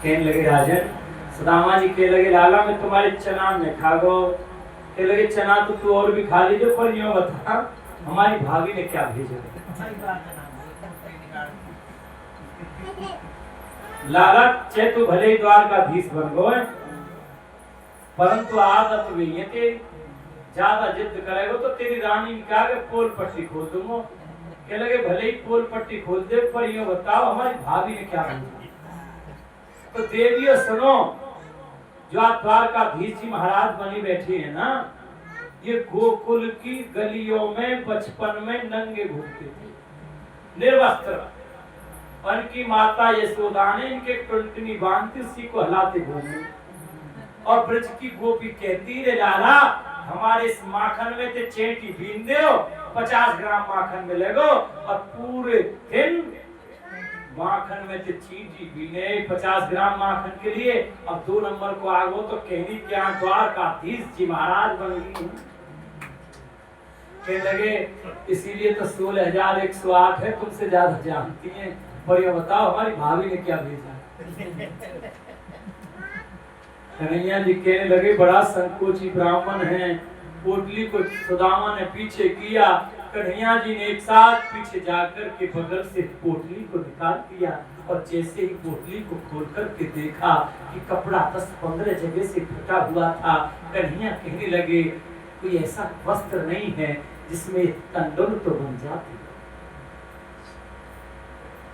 कहने लगे राजन, सुदामा जी कहने लगे लाला मैं तुम्हारे चना में खा गो। कहने लगे चना तो तू और भी खा लीजिए, पर यूं बता हमारी भाभी ने क्या भेजा। लाला चे तू भले ही द्वारकाधीश बन गो, परंतु आदत भी है तेरी, ज्यादा जिद करेगा तो तेरी रानी क्या के पोल पट्टी खोल दूंगा। कह लगे भले ही पोल पट्टी खोल दे, पर यूं बताओ हमारी भाभी ने क्या भेजा। तो देवियों सुनो, जो आप द्वारकाधीश जी महाराज बनी बैठी है ना, ये गोकुल की गलियों में बचपन में नंगे घूमते थे, निर्वस्त्र। उनकी माता यशोदा ने इनके टुनटुनी बांधती उसी को हिलाते घूमे। और ब्रज की गोपी कहती रे लाला हमारे इस माखन में ते चेटी बीन दो, 50 ग्राम माखन मिलेगो, और पूरे दिन माखन में ते चीटी बीने 50 ग्राम माखन के लिए। अब 2 नंबर को आगो तो कहनी क्या द्वारकाधीश जी महाराज बन गई। कहने लगे इसीलिए तो 16,108 है, तुमसे ज्यादा जानती हैं, पर ये बताओ हमारी भाभी ने क्या भेजा। कन्हैया जी कहने लगे बड़ा संकोची ब्राह्मण है। पोटली को सुदामा ने पीछे किया, कन्हैया जी ने एक साथ पीछे जाकर के बगल से पोटली को निकाल दिया, और जैसे ही पोटली को खोल करके देखा कि कपड़ा 10-15 जगह से फटा हुआ था। कन्हैया कहने लगे कोई ऐसा वस्त्र नहीं है जिसमें तंडुल तो बन जाती।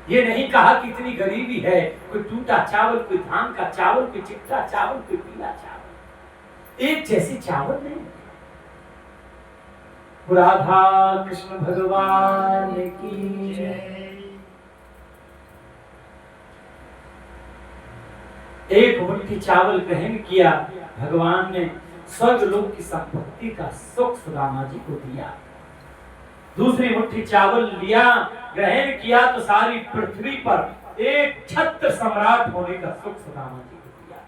ये नहीं कहा कि इतनी गरीबी है, कोई टूटा चावल, कोई धान का चावल, कोई चिट्टा चावल, कोई पीला चावल, एक जैसी चावल नहीं। राधा कृष्ण भगवान की जय। एक मुट्ठी चावल ग्रहण किया, भगवान ने स्वर्ग लोक की संपत्ति का सुख सुदामा जी को दिया। दूसरी मुट्ठी चावल लिया, ग्रहण किया तो सारी पृथ्वी पर एक छत्र सम्राट होने का सुख सुदामा जी को दिया।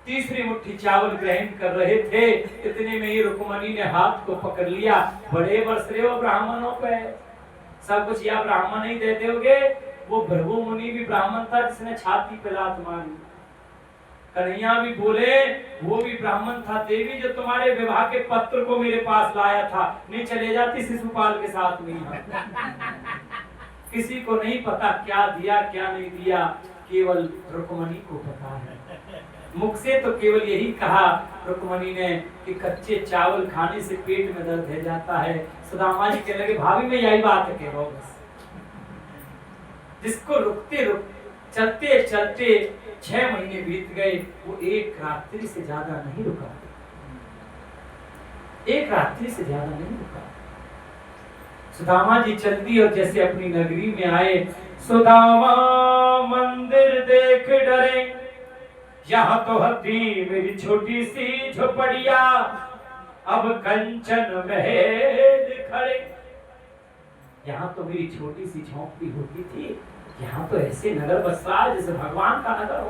तीसरी मुट्ठी चावल ग्रहण कर रहे थे, इतने में ही रुक्मणी ने हाथ को पकड़ लिया। बड़े बरस रहे हो ब्राह्मणों पे, सब कुछ या ब्राह्मण ही दे दोगे। वो भृगु मुनि भी ब्राह्मण था जिसने छाती पे लात मारी। कन्हैया भी बोले वो भी ब्राह्मण था। देवी जो तुम्हारे विवाह के पत्र को मेरे पास लाया था, नहीं चले जाती शिशुपाल के साथ में। किसी को नहीं पता क्या दिया क्या नहीं दिया, केवल रुक्मणी को पता है। मुख से तो केवल यही कहा रुक्मणी ने कि कच्चे चावल खाने से पेट में दर्द हो जाता है। सुदामा जी कहने लगे भाभी में यही बात है, कहो जिसको चलते चलते 6 महीने बीत गए, वो एक रात्रि से ज्यादा नहीं रुका, एक रात्रि से ज्यादा नहीं रुका। सुदामा जी चल दी और जैसे अपनी नगरी में आए, सुदामा मंदिर देख डरे, यहाँ तो हद्दी मेरी छोटी सी झोपड़िया, अब कंचन महल खड़े। यहाँ तो मेरी छोटी सी झोंपड़ी होती थी, यहाँ तो ऐसे नगर बस रहा है जैसे भगवान का नगर हो।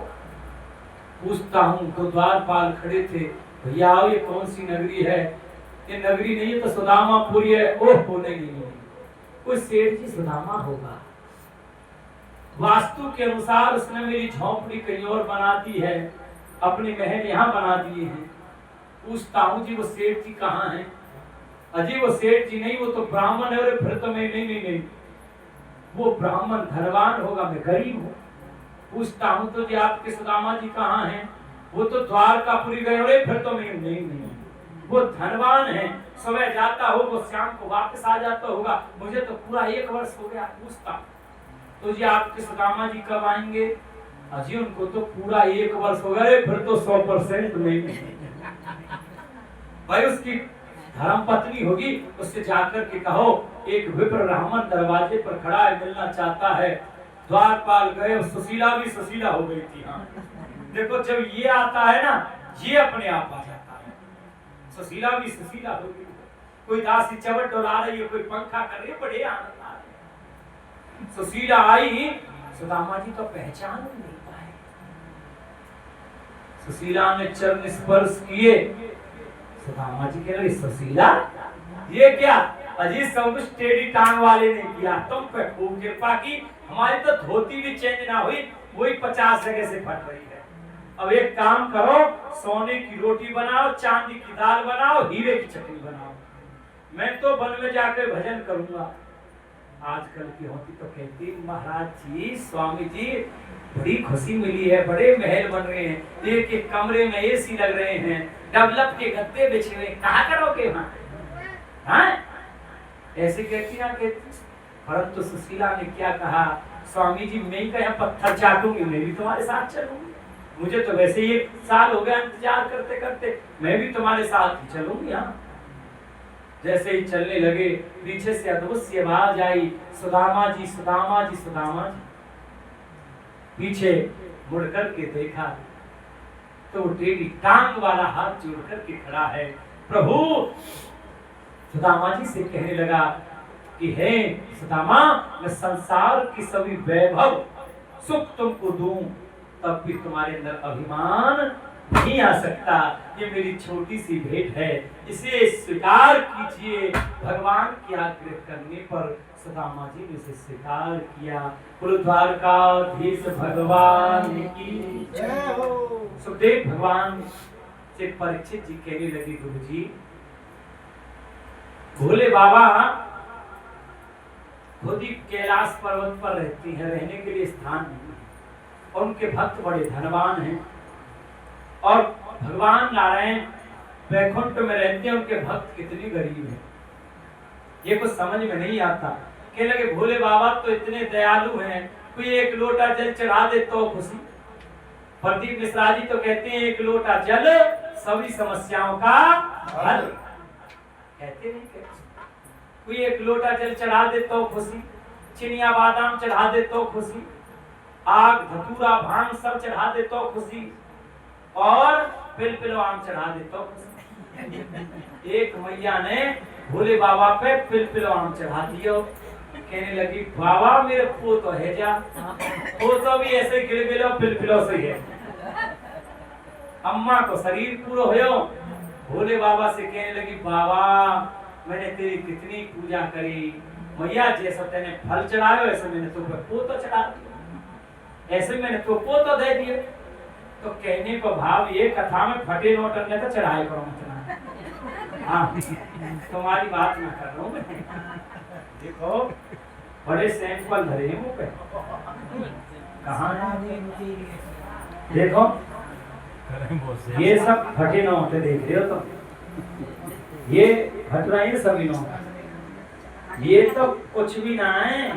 पूछता हूँ तो द्वारपाल खड़े थे, भैया आओ ये कौन सी नगरी है। ये नगरी नहीं है तो सुदामापुरी है। ओह नहीं, कोई सेठ जी सुदामा होगा। वास्तु के अनुसार उसने मेरी झोंपड़ी कहीं और बना दी है, अपने महल यहाँ बना दिए हैं। पूछता हूँ जी वो सेठ जी कहाँ हैं। अजी वो सेठ जी नहीं, वो तो ब्राह्मण है। और फिर तो मैं नहीं, वो ब्राह्मण धनवान होगा, मैं गरीब हूँ। पूछता हूँ तो जी आपके सुदामा जी कहाँ हैं। वो तो द्वारकापुरी गए। और फिर तो मैं नहीं, वो धनवान है, सुबह जाता हो वो शाम को वापस आ जाता होगा, मुझे तो पूरा 1 वर्ष हो गया। पूछता तो जी आपके सुदामा जी कब आएंगे। अजी उनको तो पूरा 1 वर्ष हो गया। फिर तो 100% नहीं। भाई उसकी धर्म पत्नी होगी, उससे जाकर के कहो एक विप्र ब्राह्मण दरवाजे पर खड़ा है, मिलना चाहता है। द्वारपाल गए, सुशीला भी सुशीला हो गई थी। हाँ देखो जब ये आता है ना, ये अपने आप आ जाता है। सुशीला भी सुशीला हो गई। कोई दासी चवट डोला रही है, कोई पंखा कर रही है, बड़े आनंद आ रहे। सुशीला आई, सुदामा जी तो पहचान नहीं पाए। सुशीला ने चरण स्पर्श किए। सुदामा जी कह रहे सुशीला ये क्या। अजी सब कुछ टेढ़ी टांग वाले ने किया, तुम पे खूब कृपा की, हमारी तो धोती भी चेंज ना हुई, वही 50 जगह से फट रही है। अब एक काम करो, सोने की रोटी बनाओ, चांदी की दाल बनाओ, हीरे की चटनी बनाओ, मैं तो वन में जाकर भजन करूंगा। आजकल की होती तो कहती महाराज जी, स्वामी जी, बड़ी खुशी मिली है, बड़े महल बन रहे हैं, एक एक कमरे में एसी लग रहे हैं, डेवलप के गद्दे बिछे हुए, कहा करोगे वहां? हाँ? ऐसे कहती ना कहती। परंतु सुशीला ने क्या कहा, स्वामी जी मैं ही कहीं पत्थर चाटूंगी, मैं भी तुम्हारे साथ चलूंगी, मुझे तो वैसे ही 1 साल हो गया इंतजार करते करते, मैं भी तुम्हारे साथ ही चलूंगी। हाँ, जैसे ही चलने लगे पीछे से अद्भुत सी आवाज आई, सुदामा जी सुदामा जी सुदामा जी। पीछे मुड़ करके देखा तो टेढ़ी टांग वाला हाथ जोड़ करके खड़ा है। प्रभु सुदामा जी से कहने लगा कि हे सुदामा, मैं संसार की सभी वैभव सुख तुमको दूं, तब भी तुम्हारे अंदर अभिमान नहीं आ सकता। ये मेरी छोटी सी भेंट है, इसे स्वीकार कीजिए। भगवान की आग्रह करने पर सुदामा जी ने इसे स्वीकार किया। बोलो द्वारकाधीश भगवान की जय हो। सुखदेव भगवान से परीक्षित जी कहने लगे, गुरु जी, भोले बाबा खुद ही कैलाश पर्वत पर रहती है, रहने के लिए स्थान नहीं है, और उनके भक्त बड़े धनवान हैं, और भगवान नारायण वैकुंठ में रहते हैं, उनके भक्त कितने गरीब हैं, ये कुछ समझ में नहीं आता। कहने लगे भोले बाबा तो इतने दयालु हैं, कोई 1 लोटा जल चढ़ा दे तो खुशी। प्रदीप मिश्रा जी तो कहते हैं 1 लोटा जल सभी समस्याओं का हल। कहते नहीं कहते, कोई 1 लोटा जल चढ़ा दे तो खुशी, चिनिया बादाम चढ़ा दे तो खुशी, आग धतूरा भांग सब चढ़ा दे तो खुशी, और पिलपिलो आम चढ़ा दे तो खुशी। एक मैया ने भोले बाबा पे पिलपिलो आम चढ़ा दियो। कहने लगी बाबा मेरे पोतो है जा, पोतो भी ऐसे गिलगिलो पिलपिलो से है, अम्मा को शरीर पूरा हो। भोले बाबा से कहने लगी बाबा मैंने तेरी कितनी पूजा करी, मैया जैसा तेने फल चढ़ायो ऐसे मैंने तो पोतो चढ़ा दिया, ऐसे मैंने तो पोतो दे दिए। तो कहने को भाव ये, कथा में फटे नोट ने तो चढ़ाए करो मत। हाँ, तुम्हारी बात ना कर रहा हूँ मैं। देखो बड़े सैंपल धरे हैं मुंह पे, कहाँ है? देखो ये सब फटे नोट देख रहे हो तो, ये फट रहे हैं सभी नोट, ये तो कुछ भी ना है।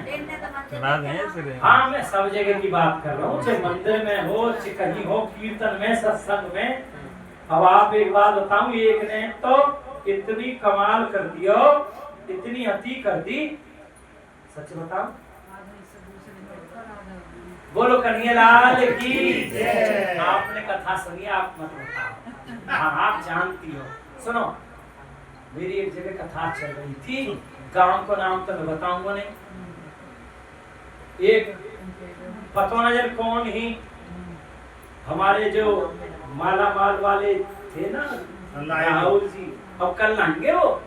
हाँ, मैं सब जगह की बात कर रहा हूँ, चाहे मंदिर में हो, चाहे कहीं हो, कीर्तन में, सत्संग में। अब आप एक बात बताऊं, एक ने तो इतनी कमाल कर दियो, इतनी अति कर दी, सच बताओ, बोलो कन्हैयालाल की जय। आपने कथा सुनी, आप मत बताओ। हाँ, आप जानती हो। सुनो, मेरी एक जगह कथा चल रही थी, गांव को नाम तो मैं बताऊंगा नहीं, एक पता नजर कौन ही हमारे जो माला माल वाले थे ना, राहुल जी, अब कल लाएंगे वो।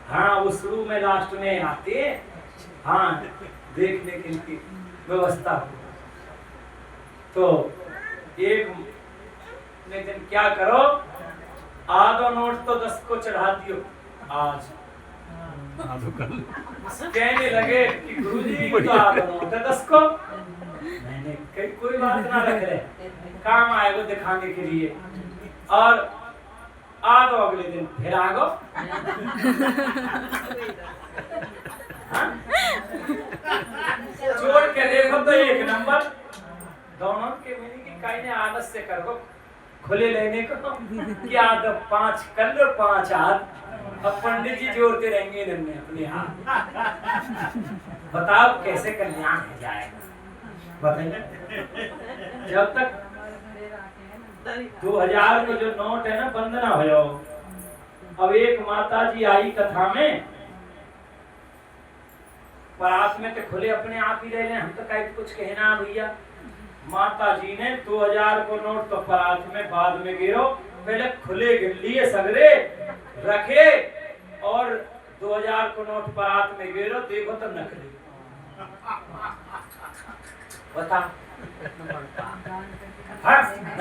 हाँ, वो शुरू में लास्ट में आते हैं, हाँ, देखने के लिए व्यवस्था। तो एक दिन क्या करो, आधा नोट तो 10 को चढ़ा दियो आज। कहने लगे कि गुरुजी तो आधा नोट है 10 को। मैंने कोई बात ना रख रहे, काम आए वो दिखाने के लिए। और आधो अगले दिन फिर आगो। जोड़ के देखो तो 1 नंबर, दोनों के मिली की कहीं ने आदत से करो खुले लेने को, क्या 5 कर लो 5 हाथ। अब पंडित जी जोड़ते रहेंगे इनमें अपने हाथ। बताओ कैसे कल्याण हो जाएगा, बताइए। जब तक 2000 का जो नोट है ना बंद ना हो जाओ। अब एक माता जी आई कथा में, परात में तो खुले अपने आप ही रह लें, हम तो कहीं कुछ कहना भैया। माता जी ने 2000 को नोट तो परात में बाद में गिरो, पहले खुले गिर लिए सगरे रखे, और 2000 को नोट परात में गिरो, देखो तो नकली। बता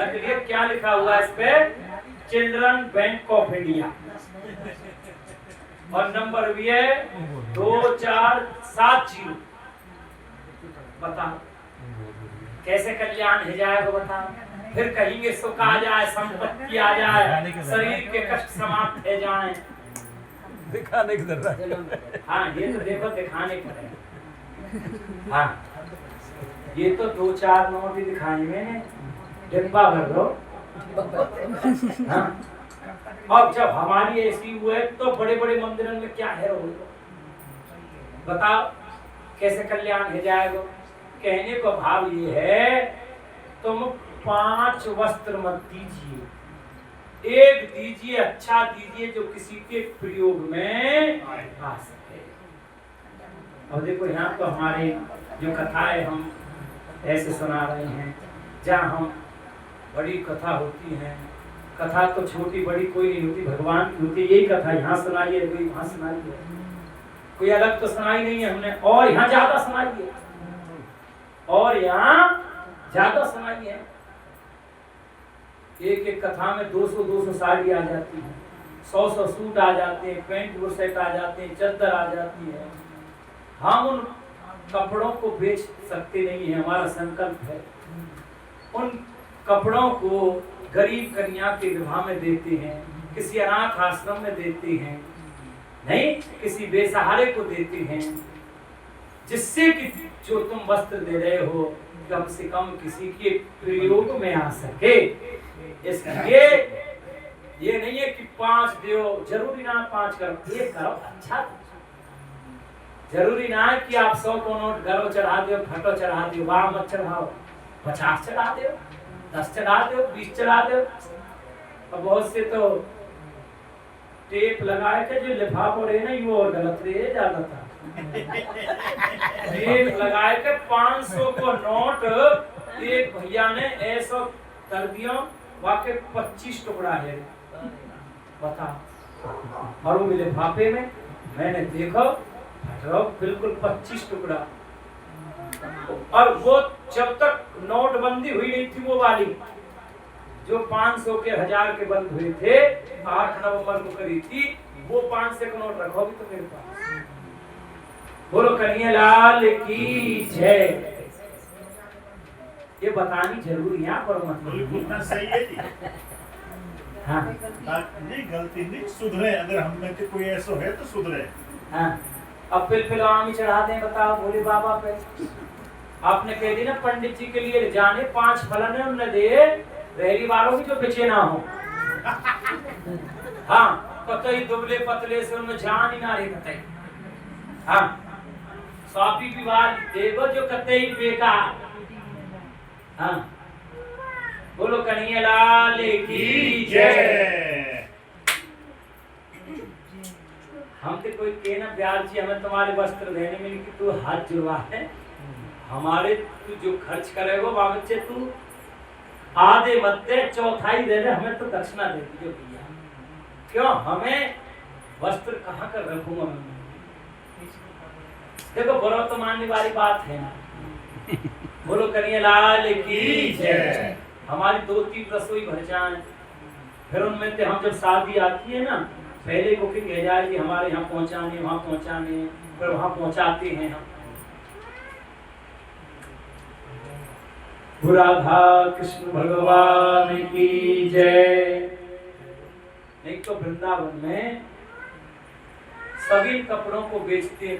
देखिए क्या लिखा हुआ है इस पे, चिल्ड्रन बैंक ऑफ इंडिया, और नंबर भी है 2470। बताओ कैसे कल्याण हो जाएगा, बताओ। फिर कहेंगे सुख आ जाए, संपत्ति आ जाए, शरीर के कष्ट समाप्त हो जाएं। दिखाने की जरूरत। हाँ ये तो देखो दिखाने का है। हाँ ये तो 2-4 नोट ही दिखाए मैंने, डिब्बा भर दो। हाँ अब जब हमारी ऐसी हुए तो बड़े बड़े मंदिरों में क्या है, बताओ कैसे कल्याण हो जाएगा। कहने को भाव ये है, तुम 5 वस्त्र मत दीजिए, एक दीजिए, अच्छा दीजिए जो किसी के प्रयोग में आ सके। और देखो यहाँ तो हमारे जो कथाएं हम ऐसे सुना रहे हैं, जहाँ हम बड़ी कथा होती है, कथा तो छोटी बड़ी कोई नहीं होती, भगवान की होती। यही कथा यहाँ सुनाई है, कोई वहाँ सुनाई है, कोई अलग तो सुनाई नहीं है हमने, और यहाँ ज्यादा सुनाई है, और यहाँ ज्यादा सुनाई है। एक एक कथा में 200-200 साड़ी आ जाती है, 100-100 सूट आ जाते हैं, पेंट बुरसेट आ जाते हैं, चादर आ जाती है। हम उन कपड़ों को बेच सकते नहीं है, हमारा संकल्प है उन कपड़ों को गरीब कन्या के विवाह में देते हैं, किसी अनाथ आश्रम में देते हैं, नहीं किसी बेसहारे को देते हैं, जिससे कि जो तुम वस्त्र दे रहे हो कम से कम किसी के प्रयोग में आ सके। इसलिए ये नहीं है कि 5 दो, जरूरी ना 5 करो, 1 करो, अच्छा जरूरी ना है कि आप 100 को नोट गर्व चढ़ा दो, फटो चढ़ा दो, वाह मत चढ़ाओ, 50 चढ़ा दो, 10 चढ़ा दो, 20 चढ़ा दो। और बहुत से तो टेप लगाए के जो लिफाफा रहे ना वो गलत रहे ज्यादा था। टेप लगाए के 500 को नोट एक भैया ने ऐसा कर दिया, वाकई 25 टुकड़ा है, बता। और वो लिफाफे में मैंने देखो बिल्कुल 25 टुकड़ा। और वो जब तक नोटबंदी हुई नहीं थी, वो वाली जो 500 के 1000 के बंद हुए थे 8 नवंबर को करी थी, वो 500 का नोट रखोगे तो मेरे पास। बोलो कन्हैया लाल की जय। ये बतानी जरूरी है पर मतलब सही है जी। हाँ नहीं गलती नहीं, सुधरे, अगर हम में से कोई ऐसा है तो सुधरे। हाँ अब फिर आम चढ़ा दें, बताओ भोले बाबा पे। आपने कह दी ना पंडित जी के लिए जाने 5 फलन हमने दे, रहरी वालों की जो बेचे ना हो। हाँ कतई दुबले पतले से उनमें जान ही ना रहे कतई। हाँ स्वापी विवाद देव जो कतई बेकार। हाँ बोलो कन्हैया लाल की जय। हम तो कोई के ना ब्याज जी हमें तुम्हारे वस्त्र देने में कि तू हाथ जुड़वा है, हमारे तू जो खर्च करेगा बाबच्चे तू आधे मत दे, चौथाई दे दे, हमें तो दक्षिणा दे दीजिए भैया। क्यों हमें वस्त्र कहाँ कर रखूंगा मैं? देखो बुरा तो मानने वाली बात है ना। बोलो कन्हैया लाल की जय। हमारी 2-3 रसोई भर जाए, फिर उनमें से हम जब शादी आती है ना, पहले बुकिंग है जाए कि हमारे यहाँ पहुँचाने, वहाँ पहुँचाने, फिर वहाँ पहुँचाते हैं हम। राधा कृष्ण भगवान की जय। नहीं तो वृंदावन में सभी कपड़ों को बेचते हैं,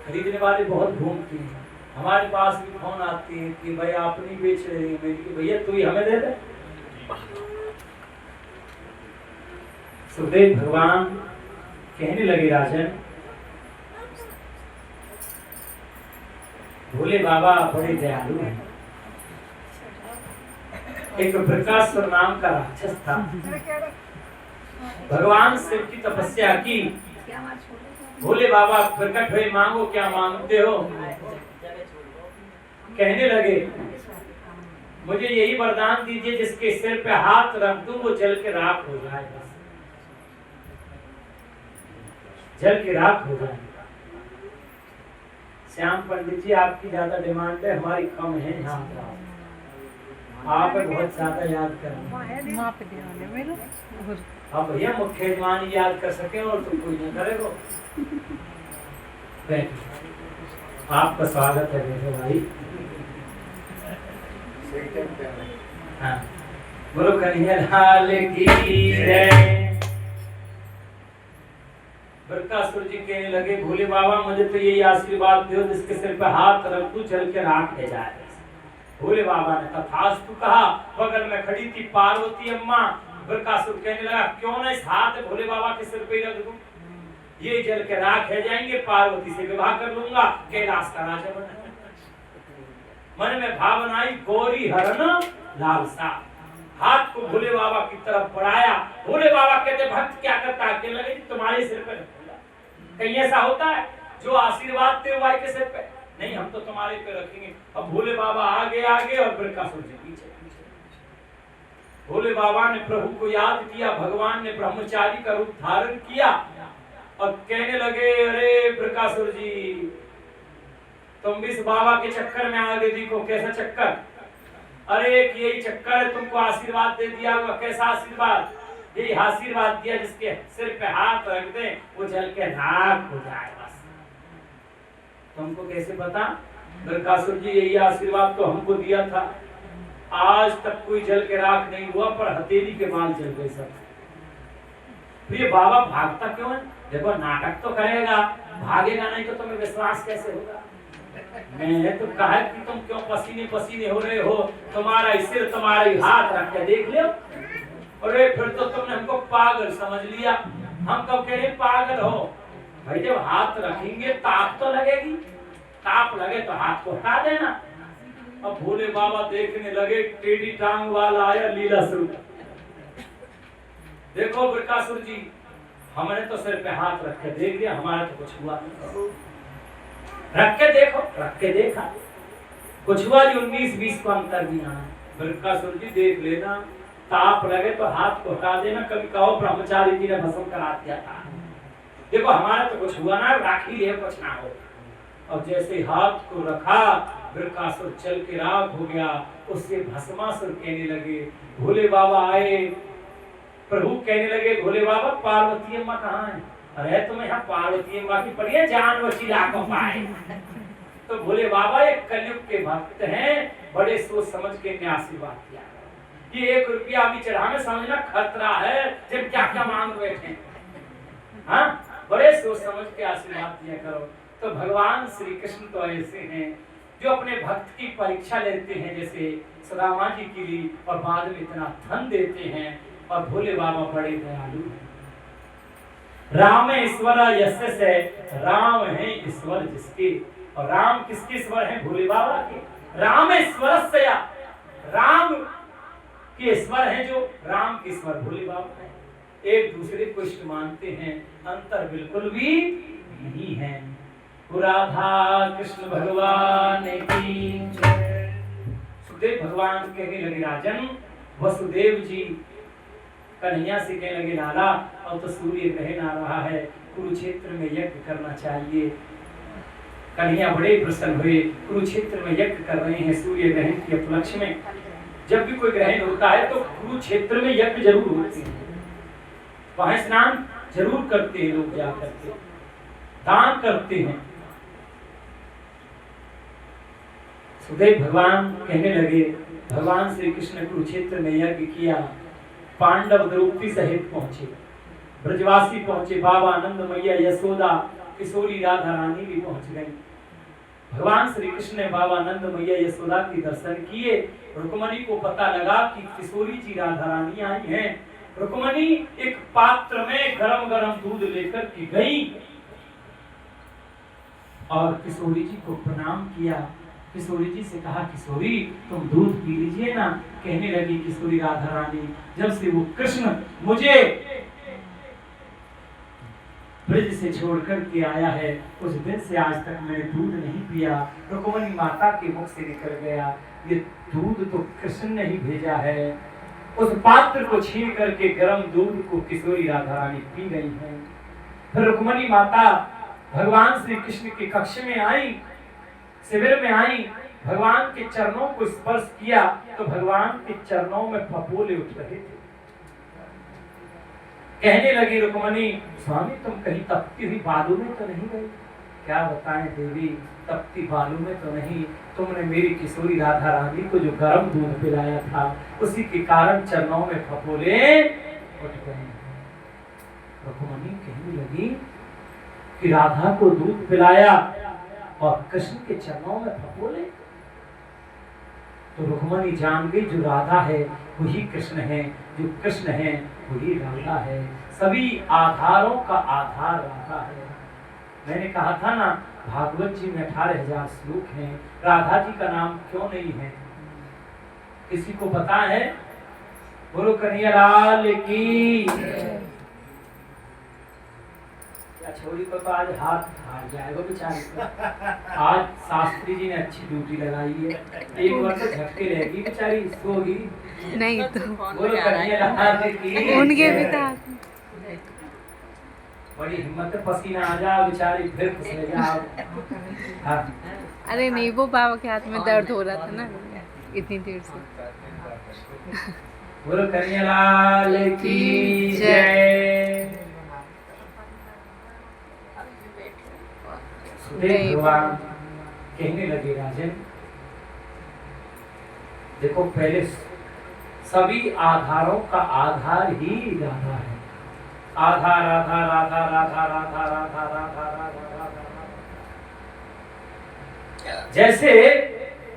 खरीदने वाले बहुत घूमते हैं। हमारे पास भी फोन आते हैं कि भाई आप नहीं बेच रहे हैं, मेरी भैया तू ही हमें दे दे। सुखदेव भगवान कहने लगे राजन, भोले बाबा बड़े दयालु हैं। एक वृकासुर नाम का राक्षस था, भगवान शिव की तपस्या की। भोले बाबा प्रकट हुए, मांगो क्या मांगते हो? कहने लगे मुझे यही वरदान दीजिए जिसके सिर पे हाथ रख दूं वो जल के राख हो जाए, जल की राख हो जाए। श्याम पंडित जी आपकी ज्यादा डिमांड है, हमारी कम है। यहाँ आप बहुत ज्यादा याद करें। अब भैया मुख्य यजमान याद कर सके और तुम कोई न करेगा। आपका स्वागत है मेरे भाई। हाँ, बोलो कन्हैया लाल की जय। बरकासुर जी कहने लगे, भोले बाबा मुझे तो यही आशीर्वाद दो जिसके सिर पे हाथ रख दूं चल के राख ले जाए। भोले बाबा ने तथास्तु कहा। बगल में खड़ी थी पार्वती अम्मा। बरकासुर कहने लगा, क्यों ना इस हाथ भोले बाबा के सिर पे रख दूं, ये जल के राख है जाएंगे, पार्वती से विवाह कर लूंगा, कैलाश का राजा बना। मन में भावना आई, गौरी हरण लालसा। हाथ को भोले बाबा की तरफ बढ़ाया। भोले बाबा कहते, भक्त क्या करता है? कहने लगे, तुम्हारे सिर पे रखूंगा। कहीं ऐसा होता है जो आशीर्वाद दे भाई के सिर पे? नहीं, हम तो तुम्हारे पे रखेंगे। अब भोले बाबा आगे आगे और बरकासुर जी पीछे पीछे। भोले बाबा ने प्रभु को याद किया। भगवान ने ब्रह्मचारी का रूप धारण किया और कहने लगे, अरे बरकासुर जी, तुम भी इस बाबा के चक्कर में आगे, देखो कैसा चक्कर। अरे यही चक्कर है, तुमको आशीर्वाद दे दिया होगा। कैसा आशीर्वाद? यही आशीर्वाद दिया जिसके सिर पे हाथ रख दे वो जल के राख हो जाए बस। तुमको कैसे पता? बरकासुर जी यही आशीर्वाद तो हमको दिया था। आज तक कोई जल के राख नहीं हुआ, पर हथेली के बाल जल गए सब। तो ये बाबा भागता क्यों है? देखो नाटक तो करेगा, भागेगा नहीं तो तुम्हें विश्वास कैसे होगा? मैंने तो कहा कि तुम क्यों पसीने पसीने हो रहे हो, तुम्हारा सिर तुम्हारा हाथ रख के देख लो। अरे फिर तो तुमने हमको पागल समझ लिया। हम कब कह रहे पागल हो? भाई जब हाथ रखेंगे ताप तो लगेगी, ताप लगे तो हाथ को हटा देना। अब भोले बाबा देखने लगे, टेढ़ी टांग वाला आया लीला शुरू। देखो बरकासुर जी, हमने तो सिर पे हाथ रख के देख दिया, हमारा तो कुछ हुआ नहीं। रख के देखो, रख के देखा, कुछ हुआ जी। 19-20 को अंतर भी आया। बरकासुर जी देख लेना, ताप लगे तो हाथ को हटा देना। कभी कहो ब्रह्मचारी जी ने भस्म करा दिया था, देखो हमारा तो कुछ हुआ ना, राखी ले कुछ ना हो। और जैसे हाथ को रखा, बरकासुर चल के राख हो गया। उससे भस्मासुर कहने लगे। भोले बाबा आए, प्रभु कहने लगे, भोले बाबा पार्वती अम्मा कहाँ है? अरे तुम्हें यहाँ पार्वती अम्मा की पड़ी है, जान बची लाखों पाए। तो भोले बाबा एक कलयुग के भक्त हैं, बड़े सोच समझ के आशीर्वाद दिया। ये 1 रुपया भी चढ़ाने समझना खतरा है, जब क्या क्या मांग बैठे। हाँ, बड़े सोच समझ के आशीर्वाद दिया करो। तो भगवान श्री कृष्ण तो ऐसे हैं जो अपने भक्त की परीक्षा लेते हैं, जैसे सुदामा जी की ली, और बाद में इतना धन देते हैं। और भोले बाबा बड़े दयालु हैं। राम ईश्वर यस्य से, राम है ईश्वर जिसके। और राम किसके ईश्वर हैं? भोले बाबा के। राम ईश्वर से, राम के ईश्वर हैं जो, राम के ईश्वर भोले बाबा हैं। एक दूसरे को इष्ट मानते हैं, अंतर बिल्कुल भी नहीं है। राधा कृष्ण भगवान की जय। सुदेव भगवान कहने लगे, राजन वसुदेव जी कन्हैया से कहने लगे, लाला अब तो सूर्य ग्रहण आ रहा है, कुरुक्षेत्र में यज्ञ करना चाहिए। कन्हैया बड़े प्रसन्न हुए, कुरुक्षेत्र में यज्ञ कर रहे हैं सूर्य ग्रहण के उपलक्ष्य में। जब भी कोई ग्रहण होता है तो कुरुक्षेत्र में यज्ञ जरूर होते हैं, वहां स्नान जरूर करते हैं लोग, जा करके दान करते हैं। सुदेव भगवान कहने लगे, भगवान श्री कृष्ण कुरुक्षेत्र में यज्ञ किया, पांडव द्रौपदी सहित पहुंचे, ब्रजवासी पहुंचे, बाबा आनंद मैया यशोदा किशोरी राधा रानी भी पहुंच गई। भगवान श्री कृष्ण ने बाबा आनंद मैया यशोदा के दर्शन किए। रुक्मणी को पता लगा कि किशोरी जी राधा रानी आई हैं। रुक्मणी एक पात्र में गरम गरम दूध लेकर के गई और किशोरी जी को प्रणाम किया। किशोरी जी से कहा, किशोरी तुम दूध पी लीजिए ना। कहने लगी किशोरी राधा रानी, जब से वो कृष्ण मुझे ब्रज से छोड़कर के आया है, उस दिन से आज तक मैंने दूध नहीं पिया। रुक्मणी माता के मुख से निकल गया, ये दूध तो कृष्ण ने ही भेजा है। उस पात्र को छीन करके गर्म दूध को किशोरी राधा रानी पी गई है। फिर रुक्मणी माता भगवान श्री कृष्ण के कक्ष में आई शिविर में आई, भगवान के चरणों को स्पर्श किया तो भगवान के चरणों में फफोले उठ रहे थे। कहने लगी रुक्मणी, स्वामी तुम कहीं तपती हुई बालू में तो नहीं गई? क्या बताएं देवी, तपती बालू में तो नहीं, तुमने मेरी किशोरी राधा रानी को जो गर्म दूध पिलाया था उसी के कारण चरणों में फफोले उठ गए। रुक्मणी कहने लगी कि राधा को दूध पिलाया और कृष्ण के चरणों में फफोले। तो रुक्मणी जान गई जो राधा है वही कृष्ण है, जो कृष्ण है वही राधा है। सभी आधारों का आधार राधा है। मैंने कहा था ना, भागवत जी में 18,000 श्लोक हैं, राधा जी का नाम क्यों नहीं है? किसी को पता है? बोलो कन्हैया लाल की। छोरी को तो आज हाथ हार जाएगा बेचारी को। आज शास्त्री जी ने अच्छी ड्यूटी लगाई है, एक बार तो झटके लेगी बेचारी, सोगी नहीं तो बोलो कन्हैया लाल की। उनके भी था। बड़ी हिम्मत है, पसीना आ जा बेचारी, फिर फिसल जाओ। हाँ। अरे नहीं, वो बाबा के हाथ में दर्द हो रहा था ना इतनी देर से। बोलो कन्हैया लाल की जय। भगवान कहने लगे, राजन देखो, पहले सभी आधारों का आधार ही राधा है। आधार राधा राधा राधा राधा राधा राधा राधा राधा। जैसे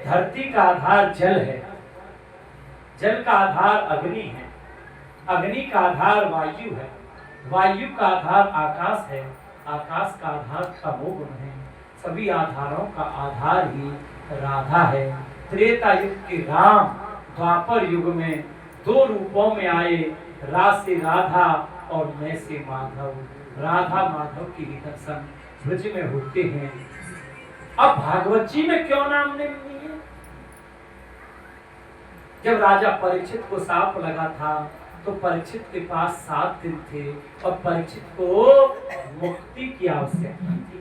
धरती का आधार जल है, जल का आधार अग्नि है, अग्नि का आधार वायु है, वायु का आधार आकाश है, आकाश का आधार तमोगुण है। सभी आधारों का आधार ही राधा है। त्रेता युग के राम द्वापर युग में 2 रूपों में आए, रा से राधा और मैं से माधव। राधा माधव के ही दर्शन ब्रज में होते हैं। अब भागवत जी में क्यों नाम नहीं है? जब राजा परीक्षित को सांप लगा था तो परीक्षित के पास 7 दिन थे और परीक्षित को मुक्ति की आवश्यकता थी।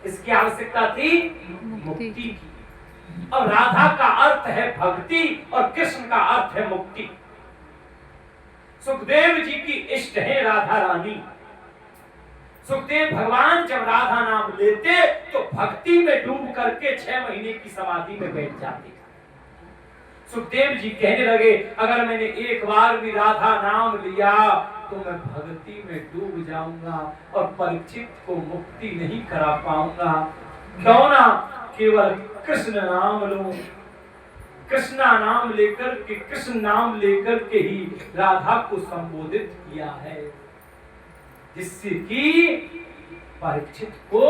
इसकी आवश्यकता थी मुक्ति की। अब राधा का अर्थ है भक्ति और कृष्ण का अर्थ है मुक्ति। सुखदेव जी की इष्ट है राधा रानी। सुखदेव भगवान जब राधा नाम लेते तो भक्ति में डूब करके 6 महीने की समाधि में बैठ जाते। सुखदेव जी कहने लगे, अगर मैंने एक बार भी राधा नाम लिया तो मैं भक्ति में डूब जाऊंगा और परीक्षित को मुक्ति नहीं करा पाऊंगा। क्यों ना केवल कृष्ण नाम लूं। कृष्णा नाम लेकर के, कृष्ण नाम लेकर के ही राधा को संबोधित किया है, जिससे कि परीक्षित को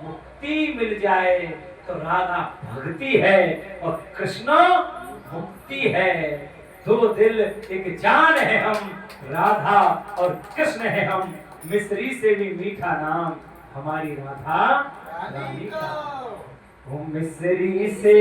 मुक्ति मिल जाए। तो राधा भक्ति है और कृष्ण मुक्ति है। 2 दिल एक जान है हम, राधा और कृष्ण है हम। मिस्री से भी मीठा नाम हमारी राधा रानी का। मिस्री से